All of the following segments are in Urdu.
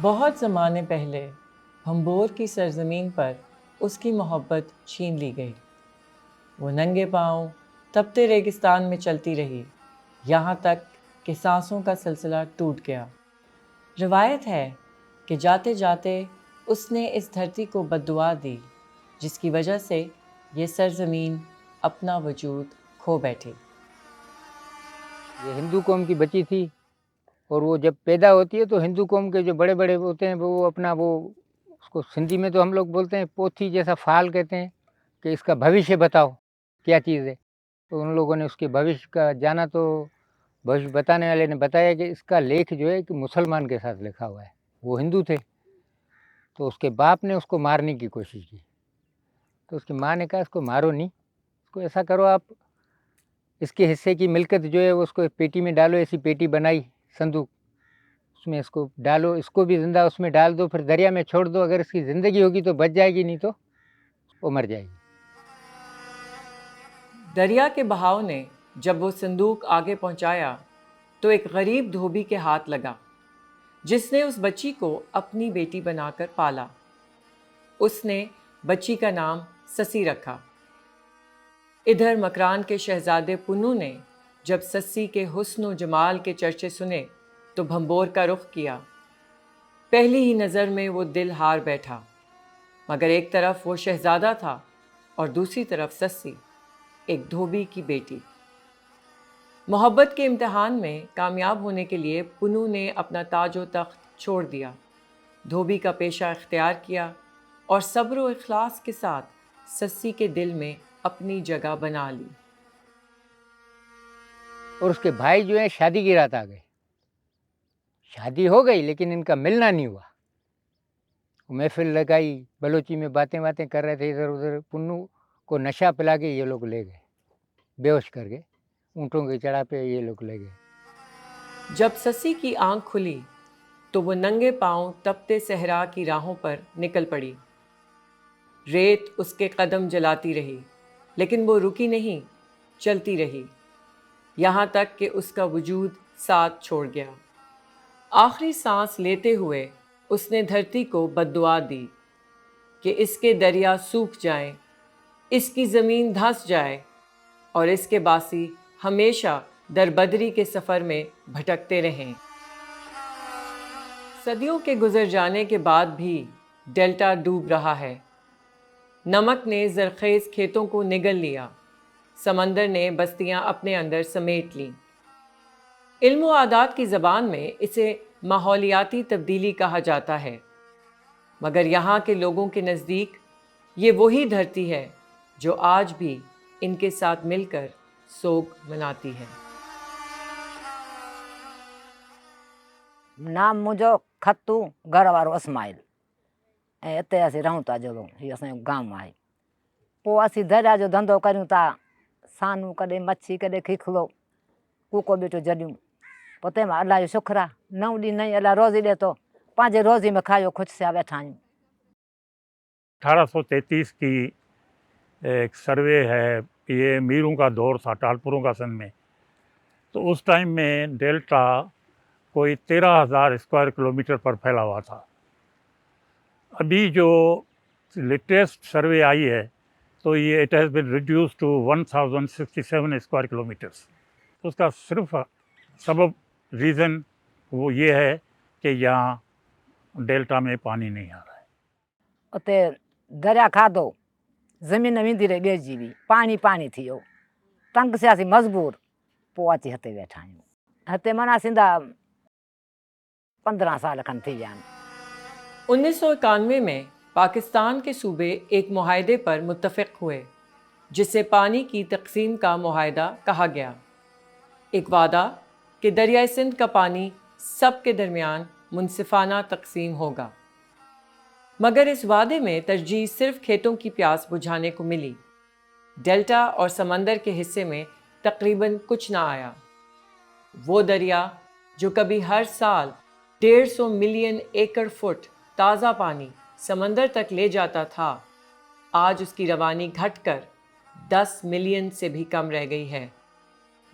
بہت زمانے پہلے بھمبور کی سرزمین پر اس کی محبت چھین لی گئی۔ وہ ننگے پاؤں تپتے ریگستان میں چلتی رہی، یہاں تک کہ سانسوں کا سلسلہ ٹوٹ گیا۔ روایت ہے کہ جاتے جاتے اس نے اس دھرتی کو بددعا دی، جس کی وجہ سے یہ سرزمین اپنا وجود کھو بیٹھی۔ یہ ہندو قوم کی بچی تھی، اور وہ جب پیدا ہوتی ہے تو ہندو قوم کے جو بڑے بڑے ہوتے ہیں وہ اپنا اس کو سندھی میں تو ہم لوگ بولتے ہیں پوتھی جیسا فال کہتے ہیں کہ اس کا بھوشیہ بتاؤ کیا چیز ہے۔ تو ان لوگوں نے اس کے بھوشیہ کا جانا، تو بھوشیہ بتانے والے نے بتایا کہ اس کا لیکھ جو ہے کہ مسلمان کے ساتھ لکھا ہوا ہے، وہ ہندو تھے۔ تو اس کے باپ نے اس کو مارنے کی کوشش کی، تو اس کی ماں نے کہا اس کو مارو نہیں، اس کو ایسا کرو آپ اس کے حصے کی ملکت جو ہے اس کو پیٹی میں ڈالو۔ ایسی پیٹی بنائی، صندوق، اس میں اس کو ڈالو، اس کو بھی زندہ اس میں ڈال دو، پھر دریا میں چھوڑ دو۔ اگر اس کی زندگی ہوگی تو بچ جائے گی، نہیں تو وہ مر جائے گی۔ دریا کے بہاؤ نے جب وہ صندوق آگے پہنچایا تو ایک غریب دھوبی کے ہاتھ لگا، جس نے اس بچی کو اپنی بیٹی بنا کر پالا۔ اس نے بچی کا نام سسی رکھا۔ ادھر مکران کے شہزادے پنو نے جب سسی کے حسن و جمال کے چرچے سنے تو بھمبور کا رخ کیا۔ پہلی ہی نظر میں وہ دل ہار بیٹھا، مگر ایک طرف وہ شہزادہ تھا اور دوسری طرف سسی، ایک دھوبی کی بیٹی۔ محبت کے امتحان میں کامیاب ہونے کے لیے پنو نے اپنا تاج و تخت چھوڑ دیا، دھوبی کا پیشہ اختیار کیا اور صبر و اخلاص کے ساتھ سسی کے دل میں اپنی جگہ بنا لی۔ اور اس کے بھائی جو ہیں شادی کی رات آ گئے۔ شادی ہو گئی لیکن ان کا ملنا نہیں ہوا۔ محفل لگائی، بلوچی میں باتیں کر رہے تھے ادھر ادھر۔ پنو کو نشہ پلا کے یہ لوگ لے گئے، بے ہوش کر گئے، اونٹوں کے چڑھا پہ یہ لوگ لے گئے۔ جب سسی کی آنکھ کھلی تو وہ ننگے پاؤں تپتے صحرا کی راہوں پر نکل پڑی۔ ریت اس کے قدم جلاتی رہی، لیکن وہ رکی نہیں، چلتی رہی، یہاں تک کہ اس کا وجود ساتھ چھوڑ گیا۔ آخری سانس لیتے ہوئے اس نے دھرتی کو بددعا دی کہ اس کے دریا سوکھ جائیں، اس کی زمین دھنس جائے اور اس کے باسی ہمیشہ دربدری کے سفر میں بھٹکتے رہیں۔ صدیوں کے گزر جانے کے بعد بھی ڈیلٹا ڈوب رہا ہے۔ نمک نے زرخیز کھیتوں کو نگل لیا، سمندر نے بستیاں اپنے اندر سمیٹ لیں۔ علم و عادات کی زبان میں اسے ماحولیاتی تبدیلی کہا جاتا ہے، مگر یہاں کے لوگوں کے نزدیک یہ وہی دھرتی ہے جو آج بھی ان کے ساتھ مل کر سوگ مناتی ہے۔ نام مجھو خطو، گھر وارو اسماعیل، اتنے اسی رہوں تا جدوں یہ اساں گام آئے۔ پو اسی دریا جو دھندو کریوں تا، سانو کدے مچھی کدے کھکھلو کوکو بیٹو جڈیوں، پتے میں اللہ جو شکر ہے 9 ڈی نہیں اللہ روزی دے تو پانچے روزی میں کھایو خوش سے بیٹھا ہوں۔ 1833 کی ایک سروے ہے، یہ میروں کا دور تھا ٹالپوروں کا سن میں، تو اس ٹائم میں ڈیلٹا کوئی 13,000 اسکوائر کلومیٹر پر پھیلا ہوا تھا۔ ابھی جو لیٹسٹ سروے آئی ہے تو یہ it has been radius to 1067 square kilometres. اس کا صرف سبب ریزن وہ یہ ہے کہ یہاں ڈیلٹا میں پانی نہیں آ رہا ہے۔ اتنے دریا کھادو، زمین ویندی رہی بیجی بھی، پانی پانی تھیو، تنگ سے اسی مجبور، پو اچی ہتے بیٹھا ہوں۔ ہتے منا سندھا 15 سال کھن تھی جان۔ 1991 میں پاکستان کے صوبے ایک معاہدے پر متفق ہوئے جسے پانی کی تقسیم کا معاہدہ کہا گیا۔ ایک وعدہ کہ دریائے سندھ کا پانی سب کے درمیان منصفانہ تقسیم ہوگا، مگر اس وعدے میں ترجیح صرف کھیتوں کی پیاس بجھانے کو ملی۔ ڈیلٹا اور سمندر کے حصے میں تقریباً کچھ نہ آیا۔ وہ دریا جو کبھی ہر سال 150 ملین ایکڑ فٹ تازہ پانی سمندر تک لے جاتا تھا، آج اس کی روانی گھٹ کر 10 ملین سے بھی کم رہ گئی ہے۔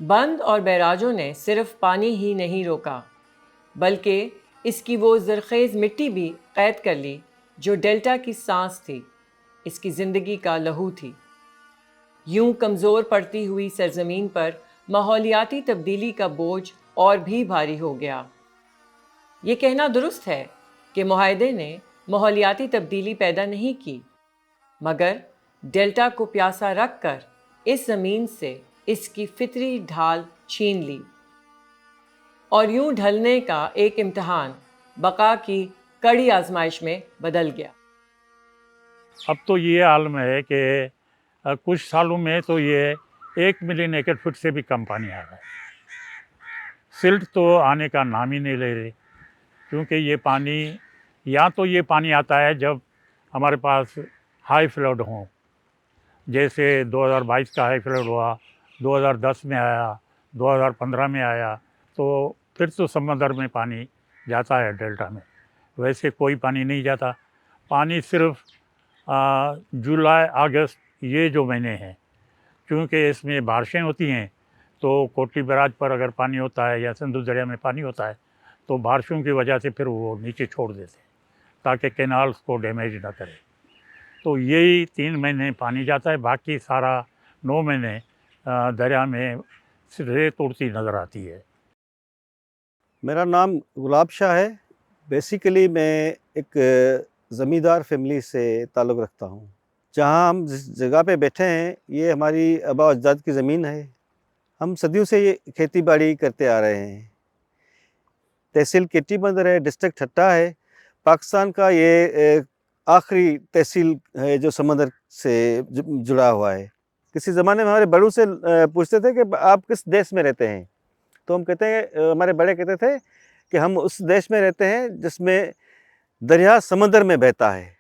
بند اور بیراجوں نے صرف پانی ہی نہیں روکا، بلکہ اس کی وہ زرخیز مٹی بھی قید کر لی جو ڈیلٹا کی سانس تھی، اس کی زندگی کا لہو تھی۔ یوں کمزور پڑتی ہوئی سرزمین پر ماحولیاتی تبدیلی کا بوجھ اور بھی بھاری ہو گیا۔ یہ کہنا درست ہے کہ معاہدے نے ماحولیاتی تبدیلی پیدا نہیں کی، مگر ڈیلٹا کو پیاسا رکھ کر اس زمین سے اس کی فطری ڈھال چھین لی، اور یوں ڈھلنے کا ایک امتحان بقا کی کڑی آزمائش میں بدل گیا۔ اب تو یہ عالم ہے کہ کچھ سالوں میں تو یہ 1 ملین ایکڑ فٹ سے بھی کم پانی آ رہا ہے۔ سلٹ تو آنے کا نام ہی نہیں لے رہی، کیونکہ یہ پانی یا تو یہ پانی آتا ہے جب ہمارے پاس ہائی فلڈ ہوں، جیسے 2022 کا ہائی فلڈ ہوا، 2010 میں آیا، 2015 میں آیا، تو پھر تو سمندر میں پانی جاتا ہے ڈیلٹا میں۔ ویسے کوئی پانی نہیں جاتا۔ پانی صرف جولائی اگست یہ جو مہینے ہیں، کیونکہ اس میں بارشیں ہوتی ہیں، تو کوٹلی براج پر اگر پانی ہوتا ہے یا سندھ دریا میں پانی ہوتا ہے تو بارشوں کی وجہ سے پھر وہ نیچے چھوڑ دیتے ہیں تاکہ کینالز کو ڈیمیج نہ کرے۔ تو یہی 3 مہینے پانی جاتا ہے، باقی سارا 9 مہینے دریا میں ریت اڑتی نظر آتی ہے۔ میرا نام گلاب شاہ ہے۔ بیسیکلی میں ایک زمیندار فیملی سے تعلق رکھتا ہوں۔ جہاں ہم جس جگہ پہ بیٹھے ہیں یہ ہماری آباء و اجداد کی زمین ہے۔ ہم صدیوں سے یہ کھیتی باڑی کرتے آ رہے ہیں۔ تحصیل کیٹی بندر ہے، ڈسٹرکٹ ٹھٹہ ہے، پاکستان کا یہ آخری تحصیل ہے جو سمندر سے جڑا ہوا ہے۔ کسی زمانے میں ہمارے بڑوں سے پوچھتے تھے کہ آپ کس دیش میں رہتے ہیں، تو ہم کہتے ہیں، ہمارے بڑے کہتے تھے کہ ہم اس دیش میں رہتے ہیں جس میں دریا سمندر میں بہتا ہے۔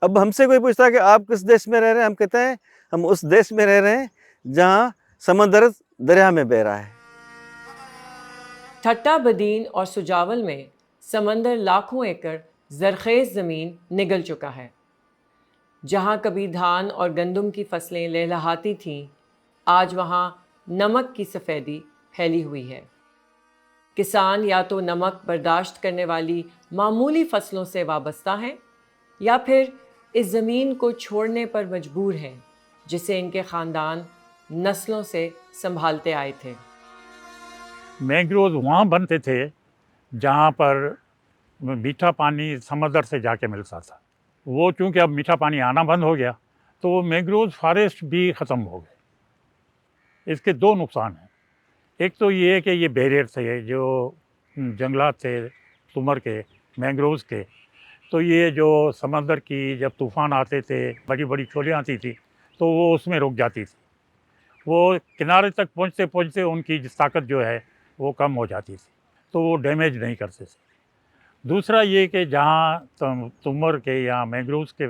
اب ہم سے کوئی پوچھتا ہے کہ آپ کس دیش میں رہ رہے ہیں، ہم کہتے ہیں ہم اس دیش میں رہ رہے ہیں جہاں سمندر دریا میں بہہ رہا ہے۔ ٹھٹہ بدین اور سجاول میں سمندر لاکھوں ایکڑ زرخیز زمین نگل چکا ہے۔ جہاں کبھی دھان اور گندم کی فصلیں لہلہاتی تھیں، آج وہاں نمک کی سفیدی پھیلی ہوئی ہے۔ کسان یا تو نمک برداشت کرنے والی معمولی فصلوں سے وابستہ ہیں یا پھر اس زمین کو چھوڑنے پر مجبور ہیں جسے ان کے خاندان نسلوں سے سنبھالتے آئے تھے۔ مینگروز وہاں بنتے تھے جہاں پر میٹھا پانی سمندر سے جا کے ملتا تھا۔ وہ چونکہ اب میٹھا پانی آنا بند ہو گیا تو وہ مینگروز فارسٹ بھی ختم ہو گئے۔ اس کے 2 نقصان ہیں۔ ایک تو یہ ہے کہ یہ بیریئر تھے، جو جنگلات تھے تمر کے، مینگروز کے، تو یہ جو سمندر کی جب طوفان آتے تھے، بڑی بڑی چھولیں آتی تھی تو وہ اس میں رک جاتی تھی۔ وہ کنارے تک پہنچتے پہنچتے ان کی طاقت جو ہے وہ کم ہو جاتی تھی، تو وہ ڈیمیج نہیں کرتے تھے۔ دوسرا یہ کہ جہاں تمر کے یا مینگروز کے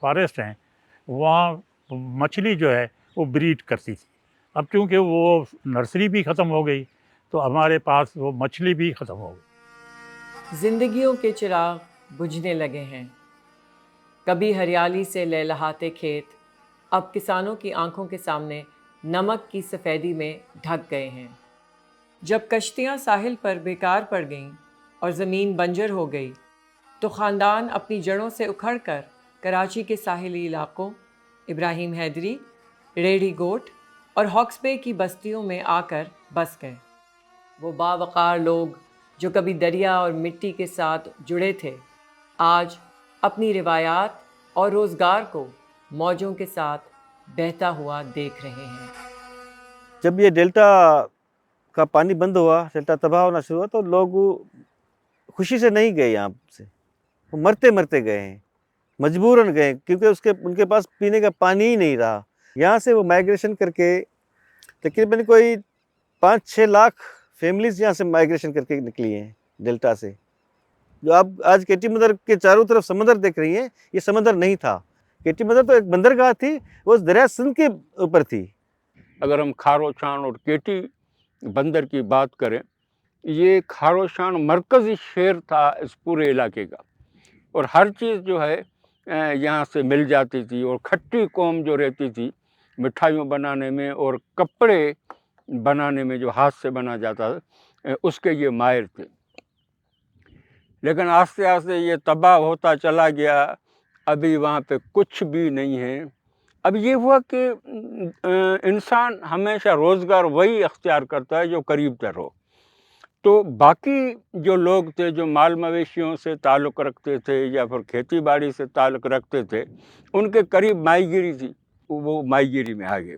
فارسٹ ہیں وہاں مچھلی جو ہے وہ بریڈ کرتی تھی۔ اب چونکہ وہ نرسری بھی ختم ہو گئی تو ہمارے پاس وہ مچھلی بھی ختم ہو گئی۔ زندگیوں کے چراغ بجھنے لگے ہیں۔ کبھی ہریالی سے لہلہاتے کھیت اب کسانوں کی آنکھوں کے سامنے نمک کی سفیدی میں ڈھک گئے ہیں۔ جب کشتیاں ساحل پر بیکار پڑ گئیں اور زمین بنجر ہو گئی تو خاندان اپنی جڑوں سے اکھڑ کر کراچی کے ساحلی علاقوں، ابراہیم حیدری، ریڑھی گوٹ اور ہاکس بے کی بستیوں میں آ کر بس گئے۔ وہ باوقار لوگ جو کبھی دریا اور مٹی کے ساتھ جڑے تھے، آج اپنی روایات اور روزگار کو موجوں کے ساتھ بہتا ہوا دیکھ رہے ہیں۔ جب یہ ڈیلٹا کا پانی بند ہوا، ڈیلٹا تباہ ہونا شروع ہوا، تو لوگ خوشی سے نہیں گئے یہاں سے، وہ مرتے مرتے گئے ہیں، مجبوراً گئے، کیونکہ ان کے پاس پینے کا پانی ہی نہیں رہا۔ یہاں سے وہ مائیگریشن کر کے تقریباً کوئی 5-6 لاکھ فیملیز یہاں سے مائیگریشن کر کے نکلی ہیں ڈیلٹا سے۔ جو آپ آج کیٹی مندر کے چاروں طرف سمندر دیکھ رہی ہیں، یہ سمندر نہیں تھا۔ کیٹی مندر تو ایک بندرگاہ تھی، وہ دریا سندھ کے اوپر تھی۔ اگر ہم کھاروشان اور کیٹی بندر کی بات کریں، یہ کھاروشان مرکزی شہر تھا اس پورے علاقے کا، اور ہر چیز جو ہے یہاں سے مل جاتی تھی، اور کھٹی قوم جو رہتی تھی مٹھائیوں بنانے میں اور کپڑے بنانے میں جو ہاتھ سے بنا جاتا تھا اس کے یہ ماہر تھے۔ لیکن آہستہ آہستہ یہ تباہ ہوتا چلا گیا. ابھی وہاں پہ کچھ بھی نہیں ہے. اب یہ ہوا کہ انسان ہمیشہ روزگار وہی اختیار کرتا ہے جو قریب تر ہو. تو باقی جو لوگ تھے جو مال مویشیوں سے تعلق رکھتے تھے یا پھر کھیتی باڑی سے تعلق رکھتے تھے، ان کے قریب ماہی گیری تھی، وہ ماہی گیری میں آ گئے.